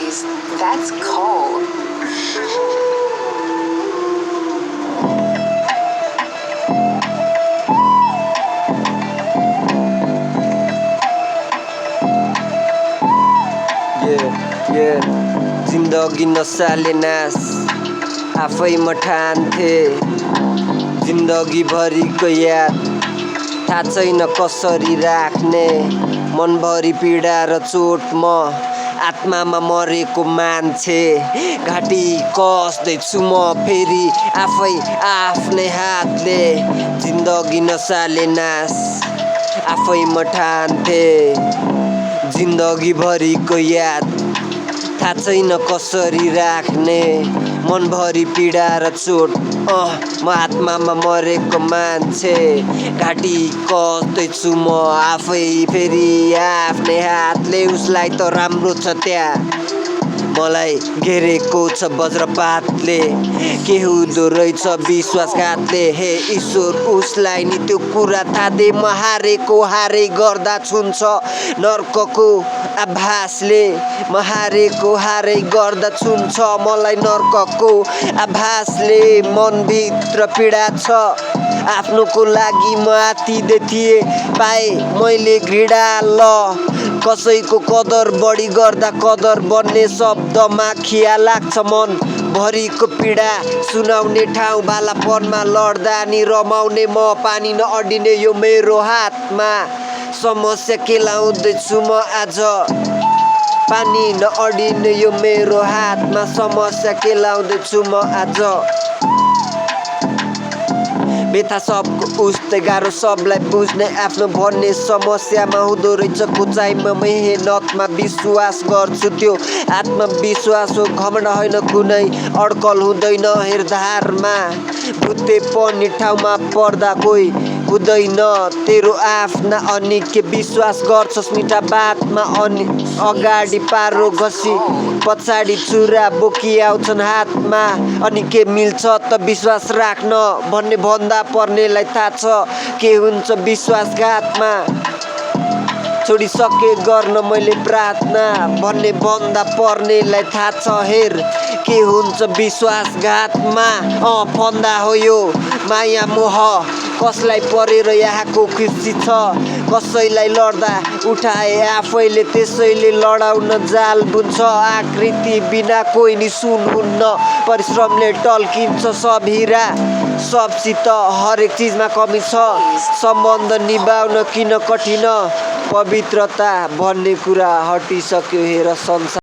Jeez, that's cold. जिन्दगी नसाले नास आफैमा ठान्थे जिन्दगी भरिको याद थाहा छैन कसरी राख्ने मनभरि पीडा र चोट म आत्मामा मरेको मान्छे घाँटी कस्दैछु म फेरि आफै आफ्नै हातले जिन्दगी नसाले नास आफैमा ठान्थे जिन्दगी भरिको याद थाहा छैन कसरी राख्ने मनभरि पीडा र चोट म आत्मामा मरेको मान्छे घाँटी कस्दैछु म आफै फेरि आफ्नै हातले उसलाई त राम्रो छ त्यहाँ मलाई घेरेको छ वज्रपातले के हुँदो रहेछ विश्वासघातले हे ईश्वर उसलाई नि त्यो कुरा थाहा दे म हारै गर्दा छुन्छ नर्कको आभासले म हारै गर्दा छुन्छ मलाई नर्कको आभासले मनभित्र पीडा छ आफ्नोको लागि म आत्तिदै थिएँ पाएँ मैले घृणा ल कसैको कदर बढी गर्दा कदर बन्ने शब्दमा खिया लाग्छ मन भरिको पीडा सुनाउने ठाउँ बालापनमा लड्दा नि रमाउने म पानी नअडिने यो मेरो हातमा समस्या केलाउँदैछु म आज पानी नअडिने यो मेरो हातमा समस्या केलाउँदैछु म आज बेथा सबको उस्तै गाह्रो सबलाई बुझ्ने आफ्नो भन्ने समस्यामा हुँदो रहेछ कुचाइमा मेहनतमा विश्वास गर्छु त्यो आत्मविश्वास हो घमण्ड होइन कुनै अड्कल हुँदैन हेरधारमा भुते पनि ठाउँमा पर्दा कोही हुँदैन तेरो आफ्ना अनि के विश्वास गर्छस् मिठा बातमा अनि अगाडि पारो घसी पछाडि चुरा बोकी आउँछन् हातमा अनि के मिल्छ त विश्वास राख्न भन्ने भन्दा पर्नेलाई थाहा छ के हुन्छ विश्वासघातमा छोडिसके गर्न मैले प्रार्थना भन्ने भन्दा पर्नेलाई थाहा छ हेर के हुन्छ विश्वासघातमा फन्दा हो यो माया मोह कसलाई परेर यहाँको खुसी छ कसैलाई लड्दा उठाए आफैले त्यसैले लडाउन जाल बुन्छ आकृति बिना कोही नि सुन हुन्न परिश्रमले टल्किन्छ सब हिरा सबसित हरेक चिजमा कमी छ सम्बन्ध निभाउन किन कठिन पवित्रता भन्ने कुरा हटिसक्यो हेर संसार